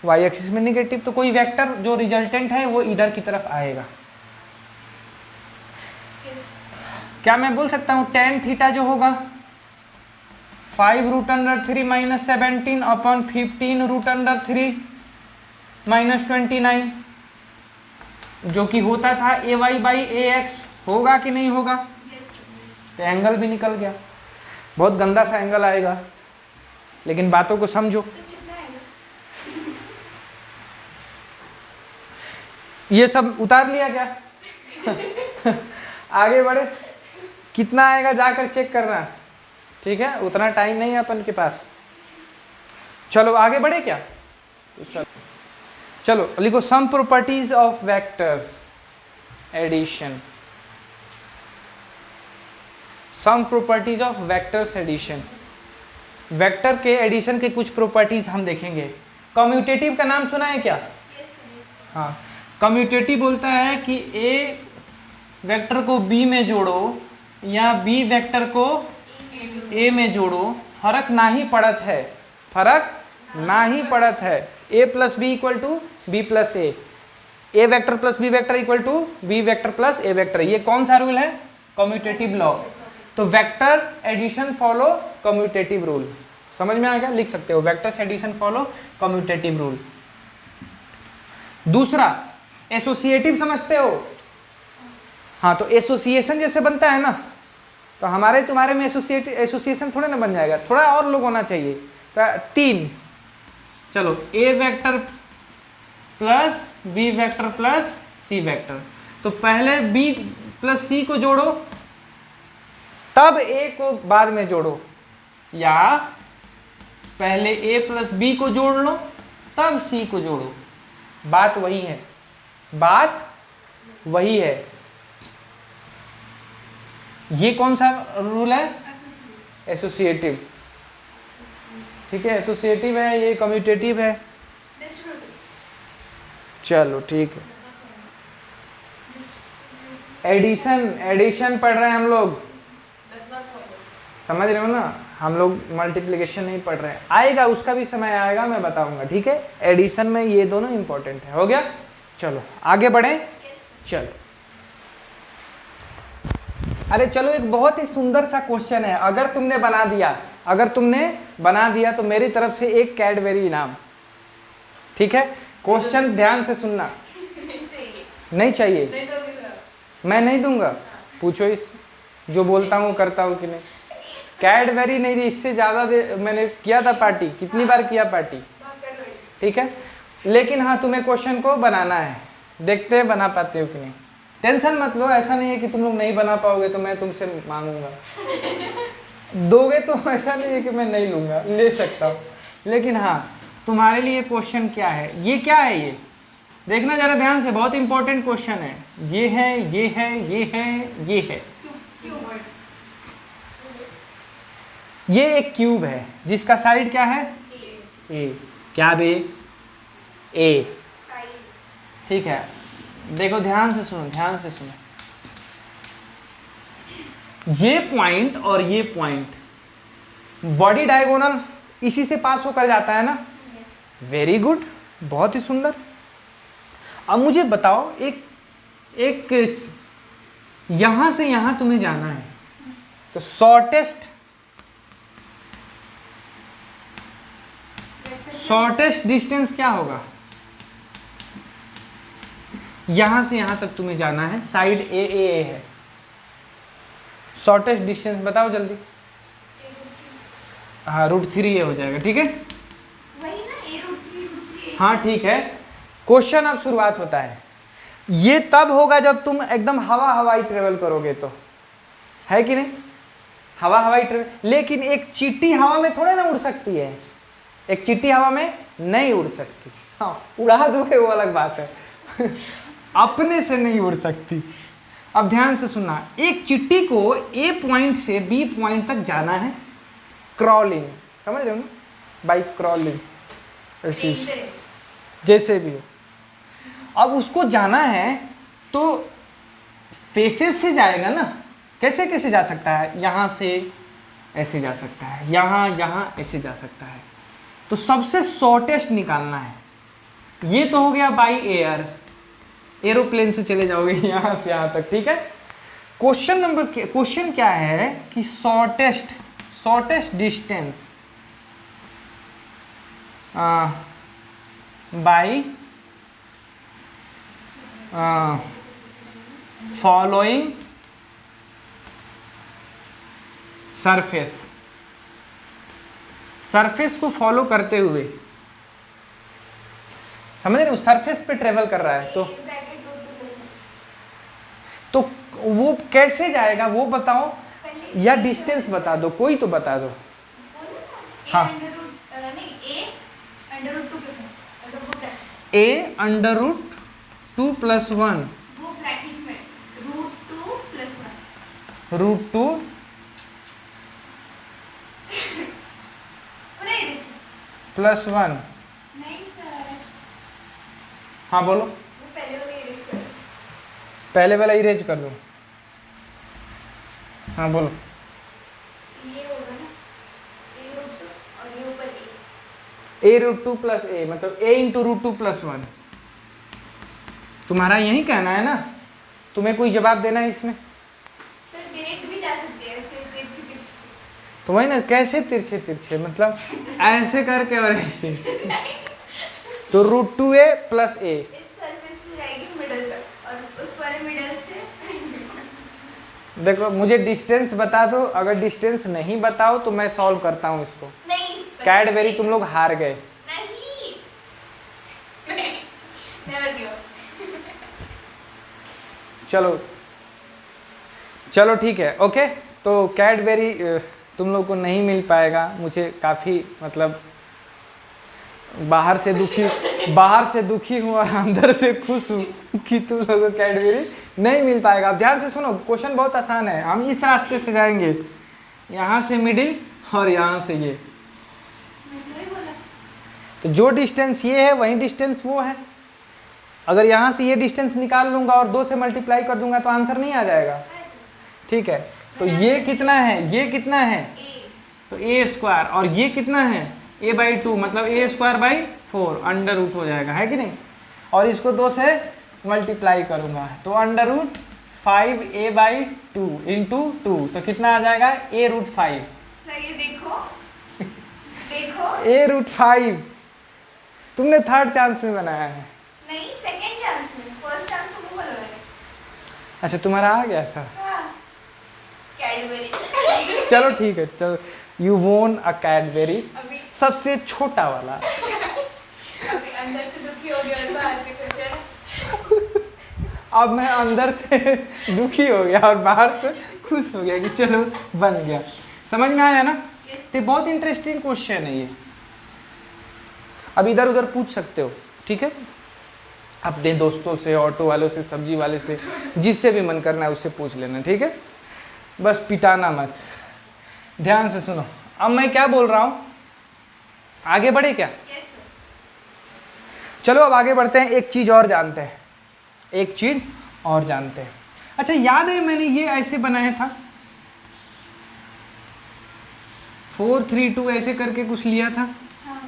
वाई एक्सिस में निगेटिव, तो कोई वेक्टर जो रिजल्टेंट है वो इधर की तरफ आएगा। क्या मैं बोल सकता हूँ tan थीटा जो होगा 5√3 माइनस 17 अपॉन 15√3 माइनस 29, जो कि होता था ay/ax, होगा कि नहीं होगा? तो एंगल भी निकल गया, बहुत गंदा सा एंगल आएगा, लेकिन बातों को समझो। ये सब उतार लिया क्या? आगे बढ़े, कितना आएगा जाकर चेक करना, ठीक है, उतना टाइम नहीं है अपन के पास। चलो आगे बढ़े क्या? चलो लिखो some properties of vectors addition. Some properties of vectors addition, vector के एडिशन के कुछ प्रॉपर्टीज हम देखेंगे। कम्यूटेटिव का नाम सुना है क्या? हाँ, कम्यूटेटिव बोलता है कि ए वेक्टर को बी में जोड़ो या बी वेक्टर को ए में जोड़ो, फर्क ना ही पड़त है, फर्क ना ही पड़त है, A plus B equal to B plus A vector plus B vector equal to B vector plus A vector. ये कौन सा रूल है? Commutative law. तो vector addition follow commutative rule, समझ में आ गया? लिख सकते हो vectors addition follow commutative rule. दूसरा एसोसिएटिव समझते हो? हाँ, तो एसोसिएशन जैसे बनता है ना, तो हमारे तुम्हारे में एसोसिएशन थोड़ा ना बन जाएगा, थोड़ा और लोग होना चाहिए। तो 3, चलो A vector plus B vector plus C vector, तो पहले बी प्लस सी को जोड़ो तब ए को बाद में जोड़ो, या पहले ए प्लस बी को जोड़ लो तब सी को जोड़ो, बात वही है, बात वही है। ये कौन सा रूल है? एसोसिएटिव, ठीक है, एसोसिएटिव है, ये कम्यूटेटिव है। चलो ठीक है, एडिशन, एडिशन पढ़ रहे हैं हम लोग, समझ रहे हो ना? हम लोग मल्टीप्लिकेशन नहीं पढ़ रहे हैं, आएगा उसका भी समय आएगा, मैं बताऊंगा, ठीक है। एडिशन में ये दोनों इंपॉर्टेंट है। हो गया? चलो आगे बढ़े। चलो, अरे चलो, एक बहुत ही सुंदर सा क्वेश्चन है, अगर तुमने बना दिया तो मेरी तरफ से एक कैडबरी इनाम, ठीक है। क्वेश्चन ध्यान से सुनना। नहीं चाहिए? मैं नहीं दूंगा, पूछो इस जो बोलता हूँ करता हूँ कि नहीं। कैडबरी नहीं दी, इससे ज़्यादा मैंने किया था पार्टी, कितनी बार किया पार्टी, ठीक है। लेकिन हाँ, तुम्हें क्वेश्चन को बनाना है, देखते हैं बना पाते हो कि नहीं। टेंशन मत लो, ऐसा नहीं है कि तुम लोग नहीं बना पाओगे तो मैं तुमसे मांगूंगा, दोगे तो ऐसा नहीं है कि मैं नहीं लूँगा, ले सकता हूँ। लेकिन हाँ, तुम्हारे लिए क्वेश्चन क्या है, ये क्या है, ये देखना जरा ध्यान से, बहुत इंपॉर्टेंट क्वेश्चन है। ये है, ये है, ये है, ये है। ये एक क्यूब है जिसका साइड क्या है, ए। क्या बे, ए। ठीक है, देखो ध्यान से सुनो, ध्यान से सुनो। ये पॉइंट और ये पॉइंट बॉडी डायगोनल इसी से पास होकर जाता है ना। वेरी गुड, बहुत ही सुंदर। अब मुझे बताओ, एक यहां से यहां तुम्हें जाना है, तो शॉर्टेस्ट डिस्टेंस क्या होगा? यहां से यहां तक तुम्हें जाना है, साइड ए है। शॉर्टेस्ट डिस्टेंस बताओ जल्दी। हाँ, √3 हो जाएगा, ठीक है। वही ना, √3 हाँ ठीक है। क्वेश्चन अब शुरुआत होता है। ये तब होगा जब तुम एकदम हवाई ट्रेवल करोगे, तो है कि नहीं, हवाई ट्रेवल। लेकिन एक चींटी हवा में थोड़े ना उड़ सकती है, एक चींटी हवा में नहीं उड़ सकती। हाँ, उड़ा दोगे वो अलग बात है अपने से नहीं उड़ सकती। अब ध्यान से सुनना, एक चिट्टी को ए पॉइंट से बी पॉइंट तक जाना है, क्रॉलिंग, समझ रहे हो ना, बाई क्रॉलिंग, जैसे भी हो। अब उसको जाना है तो फेसेस से जाएगा ना। कैसे कैसे जा सकता है? यहाँ से ऐसे जा सकता है, यहाँ ऐसे जा सकता है। तो सबसे शॉर्टेस्ट निकालना है। ये तो हो गया बाई एयर, एरोप्लेन से चले जाओगे यहाँ से यहाँ तक, ठीक है। क्वेश्चन क्या है कि shortest distance by following surface को फॉलो करते हुए, समझ रहे हो, सरफेस पे ट्रेवल कर रहा है। तो वो कैसे जाएगा वो बताओ, या डिस्टेंस बता दो, कोई तो बता दो। हाँ, a √2+1 √2 +1। हाँ बोलो, पहले वाला इरेज कर दो। हाँ बोलो, ये होगा ना, a√2 और ये ऊपर a √2 + a, मतलब a × √2+1। तुम्हारा यही कहना है ना, तुम्हें कोई जवाब देना है इसमें? सर डायरेक्ट भी जा सकते हैं, ऐसे तिरछे। तो वही ना, कैसे तिरछे मतलब ऐसे करके और ऐसे। तो √2a + a सरफेस से जाएगी मिडल तक, और उस वाले मिडल से देखो, मुझे डिस्टेंस बता दो। अगर डिस्टेंस नहीं बताओ तो मैं सॉल्व करता हूँ इसको। नहीं, कैडबेरी तुम लोग हार गए। नहीं, चलो ठीक है, ओके। तो कैडबेरी तुम लोग को नहीं मिल पाएगा। मुझे काफ़ी मतलब बाहर से दुखी हूँ और अंदर से खुश हूँ कि तुम लोगों को कैडबेरी नहीं मिल पाएगा। अब ध्यान से सुनो, क्वेश्चन बहुत आसान है। हम इस रास्ते से जाएंगे, यहाँ से मिडिल और यहाँ से ये। तो जो डिस्टेंस ये है वही डिस्टेंस वो है। अगर यहाँ से ये डिस्टेंस निकाल लूँगा और 2 से मल्टीप्लाई कर दूंगा तो आंसर नहीं आ जाएगा, ठीक है। तो ये कितना है, ये कितना है, तो a², और ये कितना है, a/2, मतलब a²/4 √ हो जाएगा, है कि नहीं। और इसको 2 से मल्टीप्लाई करूंगा तो √5a/2 × 2, तो कितना आ जाएगा, a√5। सही, देखो a√5 तुमने थर्ड चांस में बनाया है। नहीं, सेकंड चांस में, फर्स्ट चांस तो वो वाला है। अच्छा, तुम्हारा आ गया था। हाँ, कैडबेरी। चलो ठीक है, चलो, यू वोन अ कैडबेरी, सबसे छोटा वाला। अभी अंदर से दुखी हो गया, ऐसा ऐसे करके। अब मैं अंदर से दुखी हो गया और बाहर से खुश हो गया कि चलो बन गया। समझ में आया ना? तो बहुत इंटरेस्टिंग क्वेश्चन है ये। अब इधर उधर पूछ सकते हो, ठीक है, अपने दोस्तों से, ऑटो वालों से, सब्जी वाले से, जिससे भी मन करना है उससे पूछ लेना, ठीक है, बस पिटाना मत। ध्यान से सुनो, अब मैं क्या बोल रहा हूँ, आगे बढ़े क्या? Yes, sir. चलो अब आगे बढ़ते हैं, एक चीज और जानते हैं, एक चीज और जानते हैं। अच्छा याद है मैंने ये ऐसे बनाया था, 4 3 2 ऐसे करके कुछ लिया था, हाँ.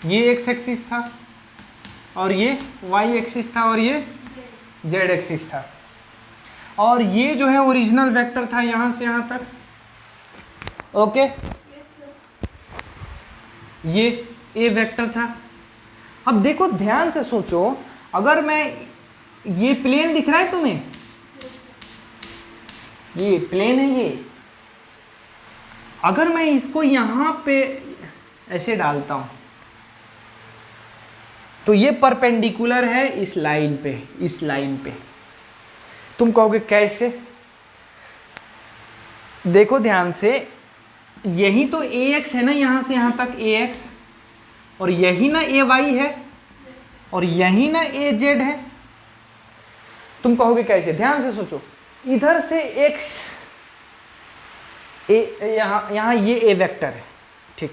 ये एक्स एक्सिस था और ये वाई एक्सिस था और ये जेड एक्सिस था, और ये जो है ओरिजिनल वेक्टर था यहाँ से यहाँ तक, ओके। Yes, sir. ये ए वेक्टर था। अब देखो ध्यान से सोचो, अगर मैं, ये प्लेन दिख रहा है तुम्हें, ये प्लेन है ये, अगर मैं इसको यहां पे ऐसे डालता हूं तो ये परपेंडिकुलर है इस लाइन पे, इस लाइन पे। तुम कहोगे कैसे? देखो ध्यान से, यही तो ax है ना, यहां से यहां तक ax, और यही ना ay है, और यही ना az है। तुम कहोगे कैसे? ध्यान से सोचो, इधर से x, यहां ये a वेक्टर है, ठीक,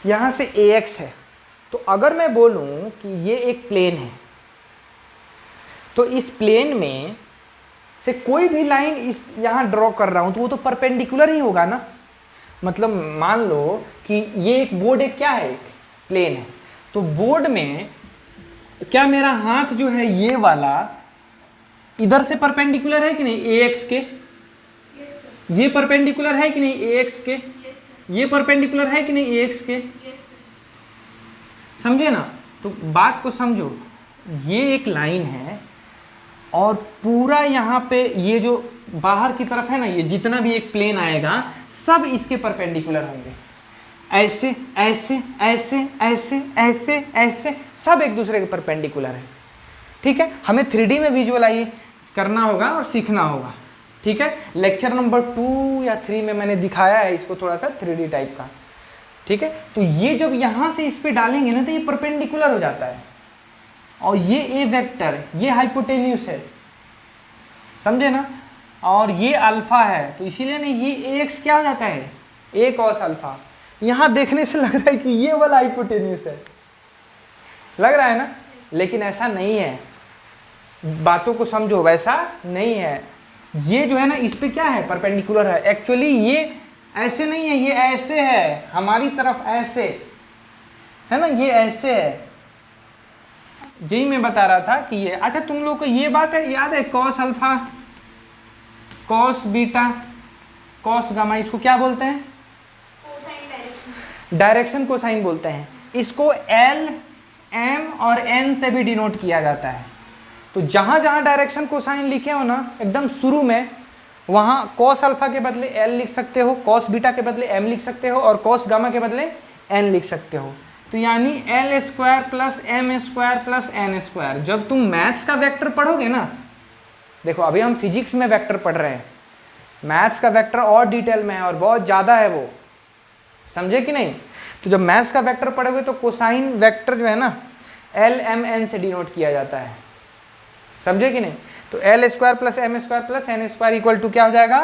यहां से ax है, तो अगर मैं बोलूं कि ये एक प्लेन है, तो इस प्लेन में से कोई भी लाइन इस यहां ड्रॉ कर रहा हूं तो वो तो परपेंडिकुलर ही होगा ना। मतलब मान लो कि ये एक बोर्ड, एक क्या है, एक प्लेन है, तो बोर्ड में क्या मेरा हाथ जो है ये वाला इधर से परपेंडिकुलर है कि नहीं ax के? Yes, sir. ये परपेंडिकुलर है कि नहीं ax के? Yes, sir. ये परपेंडिकुलर है कि नहीं ax के? Yes, sir. समझे ना? तो बात को समझो, ये एक लाइन है और पूरा यहाँ पे ये जो बाहर की तरफ है ना, ये जितना भी एक प्लेन आएगा सब इसके परपेंडिकुलर होंगे, ऐसे ऐसे ऐसे ऐसे ऐसे ऐसे, सब एक दूसरे के परपेंडिकुलर है, ठीक है। हमें 3D में विजुअलाइज करना होगा और सीखना होगा, ठीक है। लेक्चर नंबर 2 या 3 में मैंने दिखाया है इसको थोड़ा सा 3D टाइप का, ठीक है। तो ये जब यहाँ से इस पे डालेंगे ना तो ये परपेंडिकुलर हो जाता है, और ये ए वेक्टर, ये हाइपोटेन्यूस है, समझे ना, और ये अल्फा है, तो इसीलिए ना ये एक्स क्या हो जाता है, ए कॉस अल्फा। यहाँ देखने से लग रहा है कि ये वाला हाइपोटेन्यूस है, लग रहा है ना, लेकिन ऐसा नहीं है, बातों को समझो, वैसा नहीं है। ये जो है ना इस पे क्या है, परपेंडिकुलर है, एक्चुअली ये ऐसे नहीं है, ये ऐसे है, हमारी तरफ ऐसे है ना, ये ऐसे है। यही मैं बता रहा था कि ये, अच्छा तुम लोग को ये बात है याद है, cos alpha, cos beta, cos gamma, इसको क्या बोलते हैं? Cosine direction. डायरेक्शन कोसाइन बोलते हैं। इसको एल, एम और एन से भी डिनोट किया जाता है। तो जहां जहां डायरेक्शन कोसाइन लिखे हो ना एकदम शुरू में, वहां कॉस अल्फा के बदले एल लिख सकते हो, कॉस बीटा के बदले एम लिख सकते हो, और कॉस गामा के बदले एन लिख सकते हो। तो यानी L square plus M square plus N square. जब तुम मैथ्स का वेक्टर पढ़ोगे ना, देखो अभी हम फिजिक्स में वेक्टर पढ़ रहे हैं, मैथ्स का वेक्टर और डिटेल में है और बहुत ज़्यादा है वो, समझे कि नहीं। तो जब मैथ्स का वेक्टर पढ़ोगे तो कोसाइन वेक्टर जो है ना एल एम एन से डिनोट किया जाता है, समझे कि नहीं। तो L square plus M square plus N square equal to क्या हो जाएगा,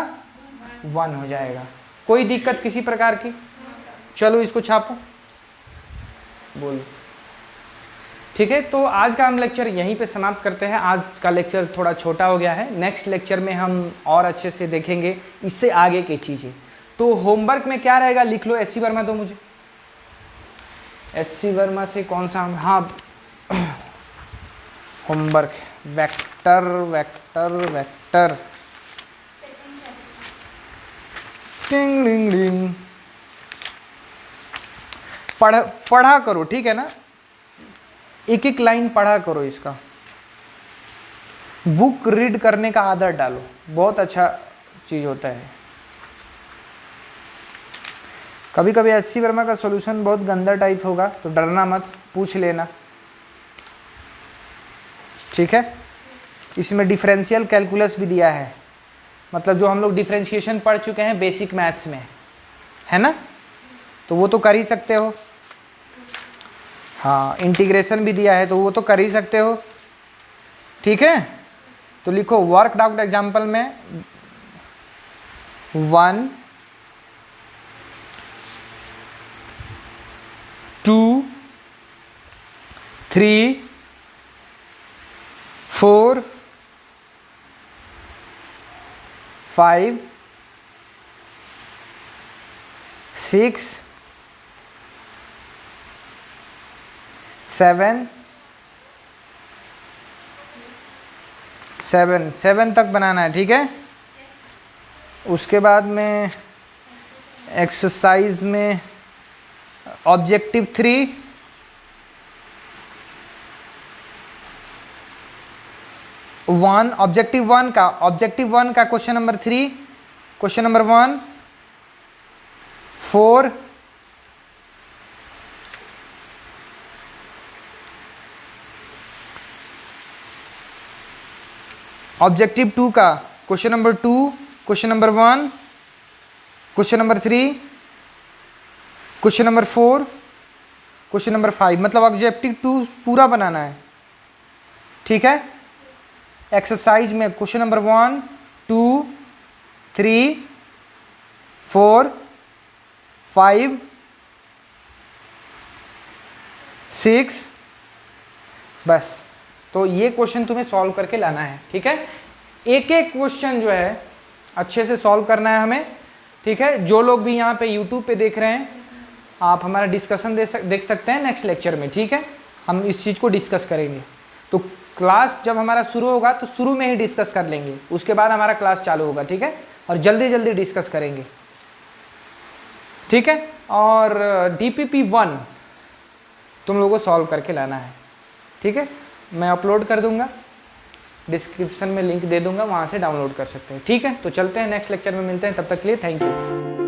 1 हो जाएगा। कोई दिक्कत किसी प्रकार की? चलो इसको छापो, बोलो, ठीक है। तो आज का हम लेक्चर यहीं पे समाप्त करते हैं। आज का लेक्चर थोड़ा छोटा हो गया है, नेक्स्ट लेक्चर में हम और अच्छे से देखेंगे इससे आगे की चीज़ें। तो होमवर्क में क्या रहेगा लिख लो। एच सी वर्मा दो मुझे, एच सी वर्मा से कौन सा, हाँ होमवर्क, वेक्टर वेक्टर वेक्टर, टिंग डिंग डिंग, पढ़ा करो, ठीक है ना, एक एक लाइन पढ़ा करो इसका, बुक रीड करने का आदत डालो, बहुत अच्छा चीज़ होता है। कभी कभी एच सी वर्मा का सॉल्यूशन बहुत गंदा टाइप होगा तो डरना मत, पूछ लेना, ठीक है। इसमें डिफरेंशियल कैलकुलस भी दिया है, मतलब जो हम लोग डिफरेंशिएशन पढ़ चुके हैं बेसिक मैथ्स में, है ना, तो वो तो कर ही सकते हो, हाँ, इंटीग्रेशन भी दिया है तो वो तो कर ही सकते हो, ठीक है। तो लिखो वर्क आउट एग्जाम्पल में 1 2 3 4 5 6 7 7 तक बनाना है, ठीक है। उसके बाद में एक्सरसाइज में ऑब्जेक्टिव 3 ऑब्जेक्टिव वन का question number 3, question number 1 4 objective 2 का question number 2, question number 1, question number 3, question number 4, question number 5, मतलब ऑब्जेक्टिव 2 पूरा बनाना है, ठीक है। एक्सरसाइज में क्वेश्चन नंबर 1 2 3 4 5 6, बस। तो ये क्वेश्चन तुम्हें सॉल्व करके लाना है, ठीक है। एक एक क्वेश्चन जो है अच्छे से सॉल्व करना है हमें, ठीक है। जो लोग भी यहाँ पे यूट्यूब पे देख रहे हैं, आप हमारा डिस्कशन देख सकते हैं नेक्स्ट लेक्चर में, ठीक है। हम इस चीज़ को डिस्कस करेंगे। तो क्लास जब हमारा शुरू होगा तो शुरू में ही डिस्कस कर लेंगे, उसके बाद हमारा क्लास चालू होगा, ठीक है। और जल्दी जल्दी डिस्कस करेंगे, ठीक है। और DPP 1 तुम लोगों को सॉल्व करके लाना है, ठीक है। मैं अपलोड कर दूंगा, डिस्क्रिप्शन में लिंक दे दूंगा, वहाँ से डाउनलोड कर सकते हैं, ठीक है। तो चलते हैं नेक्स्ट लेक्चर में मिलते हैं, तब तक के लिए थैंक यू।